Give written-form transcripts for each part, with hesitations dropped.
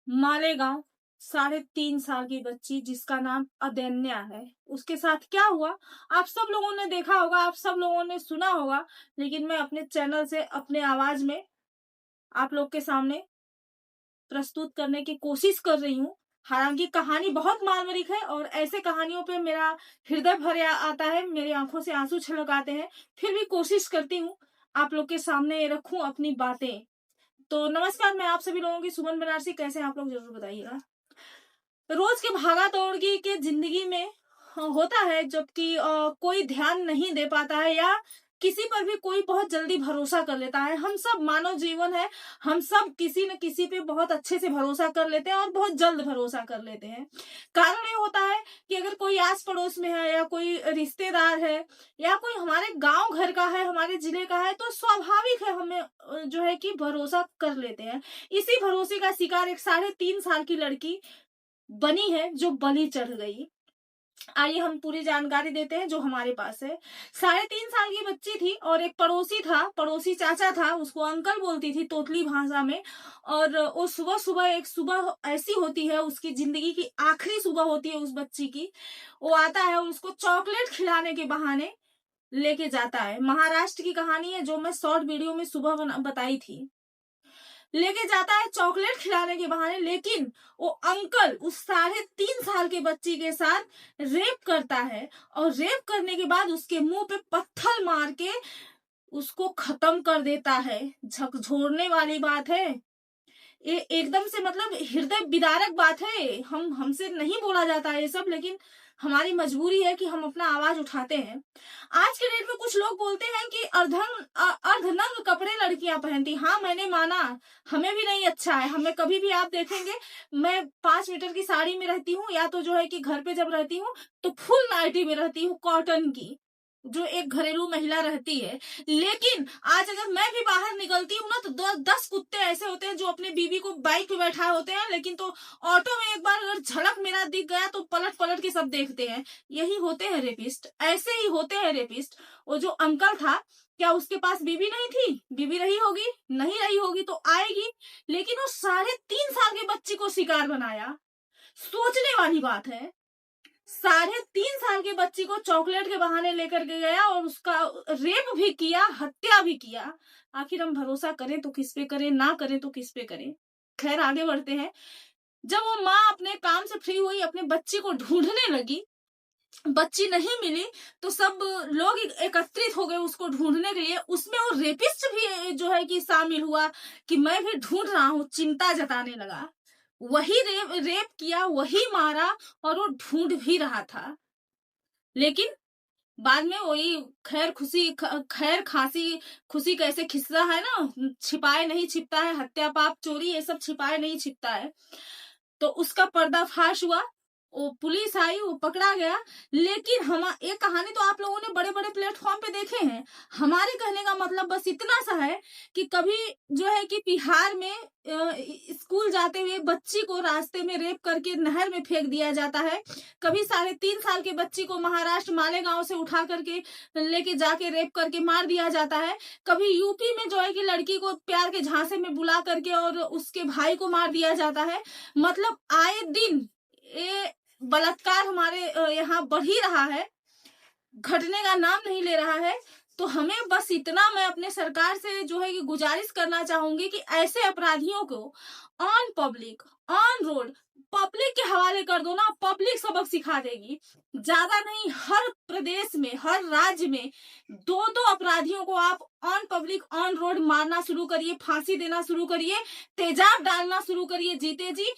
मालेगांव 3.5 साल की बच्ची जिसका नाम अदन्या है, उसके साथ क्या हुआ आप सब लोगों ने देखा होगा, आप सब लोगों ने सुना होगा। लेकिन मैं अपने चैनल से अपने आवाज में आप लोग के सामने प्रस्तुत करने की कोशिश कर रही हूँ। हालांकि कहानी बहुत मार्मिक है और ऐसे कहानियों पे मेरा हृदय भर आता है, मेरी आंखों से आंसू छलक आते हैं। फिर भी कोशिश करती हूँ आप लोग के सामने रखूं अपनी बातें। तो नमस्कार, मैं आप सभी लोगों की सुमन बनारसी। कैसे हैं आप लोग, जरूर बताइएगा। रोज के भागा दौड़ी के जिंदगी में होता है, जबकि कोई ध्यान नहीं दे पाता है या किसी पर भी कोई बहुत जल्दी भरोसा कर लेता है। हम सब मानव जीवन है, हम सब किसी न किसी पे बहुत अच्छे से भरोसा कर लेते हैं और बहुत जल्द भरोसा कर लेते हैं। कारण ये होता है कि अगर कोई आस पड़ोस में है या कोई रिश्तेदार है या कोई हमारे गांव घर का है, हमारे जिले का है, तो स्वाभाविक है हमें जो है कि भरोसा कर लेते हैं। इसी भरोसे का शिकार एक 3.5 साल की लड़की बनी है जो बलि चढ़ गई। आइए हम पूरी जानकारी देते हैं जो हमारे पास है। 3.5 साल की बच्ची थी और एक पड़ोसी था, पड़ोसी चाचा था, उसको अंकल बोलती थी तोतली भाषा में। और वो सुबह सुबह, एक सुबह ऐसी होती है, उसकी जिंदगी की आखिरी सुबह होती है उस बच्ची की। वो आता है और उसको चॉकलेट खिलाने के बहाने लेके जाता है। महाराष्ट्र की कहानी है जो मैं शॉर्ट वीडियो में सुबह बताई थी। लेके जाता है चॉकलेट खिलाने के बहाने, लेकिन वो अंकल उस 3.5 साल के बच्ची के साथ रेप करता है और रेप करने के बाद उसके मुंह पे पत्थर मार के उसको खत्म कर देता है। झकझोरने वाली बात है ये, एकदम से मतलब हृदय विदारक बात है। हमसे नहीं बोला जाता है ये सब, लेकिन हमारी मजबूरी है कि हम अपना आवाज उठाते हैं। आज के डेट में कुछ लोग बोलते हैं कि अर्धनग्न कपड़े लड़कियां पहनती। हाँ, मैंने माना, हमें भी नहीं अच्छा है। हमें कभी भी आप देखेंगे, मैं 5 मीटर की साड़ी में रहती हूँ, या तो जो है कि घर पे जब रहती हूँ तो फुल नाइटी में रहती हूँ, कॉटन की, जो एक घरेलू महिला रहती है। लेकिन आज अगर मैं भी बाहर निकलती हूँ ना, तो 10 कुत्ते ऐसे होते हैं जो अपने बीवी को बाइक पे बैठाए होते हैं, लेकिन तो ऑटो में एक बार अगर झलक मेरा दिख गया तो पलट पलट के सब देखते हैं। यही होते हैं रेपिस्ट, ऐसे ही होते हैं रेपिस्ट। वो जो अंकल था, क्या उसके पास बीवी नहीं थी? बीवी रही होगी, नहीं रही होगी तो आएगी, लेकिन वो 3.5 साल की बच्ची को शिकार बनाया। सोचने वाली बात है। 3.5 साल की बच्ची को चॉकलेट के बहाने लेकर के गया और उसका रेप भी किया, हत्या भी किया। आखिर हम भरोसा करें तो किस पे करें, ना करें तो किस पे करें। खैर, आगे बढ़ते हैं। जब वो माँ अपने काम से फ्री हुई, अपने बच्ची को ढूंढने लगी, बच्ची नहीं मिली, तो सब लोग एकत्रित हो गए उसको ढूंढने के लिए। उसमें वो रेपिस्ट भी जो है कि शामिल हुआ कि मैं भी ढूंढ रहा हूँ, चिंता जताने लगा। वही रेप किया, वही मारा, और वो ढूंढ भी रहा था। लेकिन बाद में वही खैर खांसी खुशी कैसे खिस्सा है ना, छिपाए नहीं छिपता है। हत्या, पाप, चोरी, ये सब छिपाए नहीं छिपता है। तो उसका पर्दाफाश हुआ, वो पुलिस आई, वो पकड़ा गया। लेकिन हम एक कहानी तो आप लोगों ने बड़े बड़े प्लेटफॉर्म पे देखे हैं। हमारे कहने का मतलब बस इतना सा है कि कभी जो है कि बिहार में स्कूल जाते हुए बच्ची को रास्ते में रेप करके नहर में फेंक दिया जाता है। कभी 3.5 साल की बच्ची को महाराष्ट्र मालेगांव से उठा करके लेके जाके रेप करके मार दिया जाता है। कभी यूपी में जो है कि लड़की को प्यार के झांसे में बुला करके और उसके भाई को मार दिया जाता है। मतलब आए दिन ये बलात्कार हमारे यहाँ बढ़ ही रहा है, घटने का नाम नहीं ले रहा है। तो हमें बस इतना मैं अपने सरकार से जो है कि गुजारिश करना चाहूंगी कि ऐसे अपराधियों को on public, on road, public के हवाले कर दो ना, पब्लिक सबक सिखा देगी। ज्यादा नहीं, हर प्रदेश में, हर राज्य में 2-2 अपराधियों को आप ऑन पब्लिक, ऑन रोड मारना शुरू करिए, फांसी देना शुरू करिए, तेजाब डालना शुरू करिए। जीते जी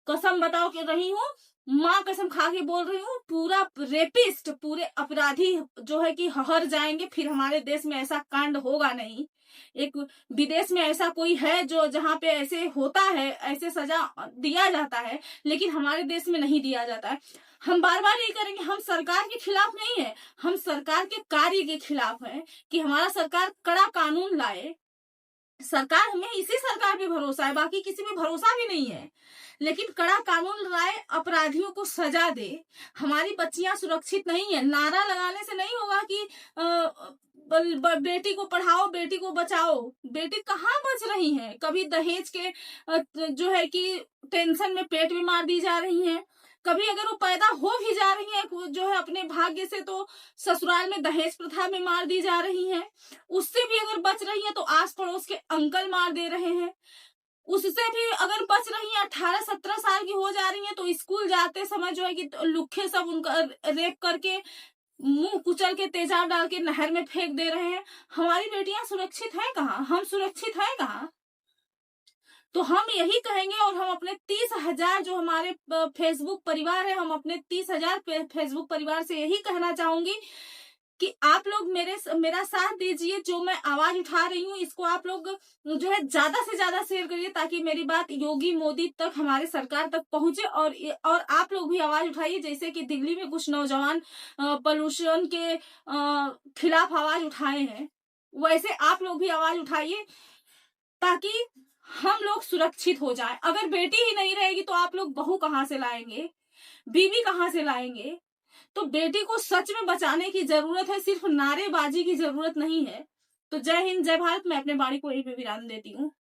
कसम बताओ कि रही हूँ, माँ कसम खा के बोल रही हूँ, पूरा रेपिस्ट, पूरे अपराधी जो है कि हर जाएंगे। फिर हमारे देश में ऐसा कांड होगा नहीं। एक विदेश में ऐसा कोई है जो जहाँ पे ऐसे होता है, ऐसे सजा दिया जाता है, लेकिन हमारे देश में नहीं दिया जाता है। हम बार बार ये करेंगे, हम सरकार के खिलाफ नहीं है, हम सरकार के कार्य के खिलाफ है कि हमारा सरकार कड़ा कानून लाए। सरकार, हमें इसी सरकार पे भरोसा है, बाकी किसी पे भरोसा भी नहीं है। लेकिन कड़ा कानून लाए, अपराधियों को सजा दे, हमारी बच्चियां सुरक्षित नहीं है। नारा लगाने से नहीं होगा कि बेटी को पढ़ाओ, बेटी को बचाओ। बेटी कहाँ बच रही है? कभी दहेज के जो है कि टेंशन में पेट भी मार दी जा रही है, कभी अगर वो पैदा हो भी जा रही है जो है अपने भाग्य से, तो ससुराल में दहेज प्रथा में मार दी जा रही है। उससे भी अगर बच रही है तो आस पड़ोस के अंकल मार दे रहे हैं। उससे भी अगर बच रही है, 18-17 साल की हो जा रही है, तो स्कूल जाते समय जो है कि लुखे सब उनका रेप करके मुंह कुचल के तेजाब डाल के नहर में फेंक दे रहे हैं। हमारी बेटियां सुरक्षित हैं कहाँ? हम सुरक्षित हैं कहाँ? तो हम यही कहेंगे, और हम अपने 30,000 जो हमारे फेसबुक परिवार है, हम अपने 30,000 फेसबुक परिवार से यही कहना चाहूंगी कि आप लोग मेरा साथ दीजिए। जो मैं आवाज उठा रही हूँ, इसको आप लोग जो है ज्यादा से ज्यादा शेयर करिए, ताकि मेरी बात योगी मोदी तक, हमारे सरकार तक पहुंचे। और आप लोग भी आवाज उठाइए, जैसे कि दिल्ली में कुछ नौजवान पोल्यूशन के खिलाफ आवाज उठाए हैं, वैसे आप लोग भी आवाज उठाइए, ताकि हम लोग सुरक्षित हो जाए। अगर बेटी ही नहीं रहेगी तो आप लोग बहू कहाँ से लाएंगे, बीवी कहाँ से लाएंगे? तो बेटी को सच में बचाने की जरूरत है, सिर्फ नारेबाजी की जरूरत नहीं है। तो जय हिंद, जय भारत। मैं अपने वाणी को यहीं पे विराम देती हूँ।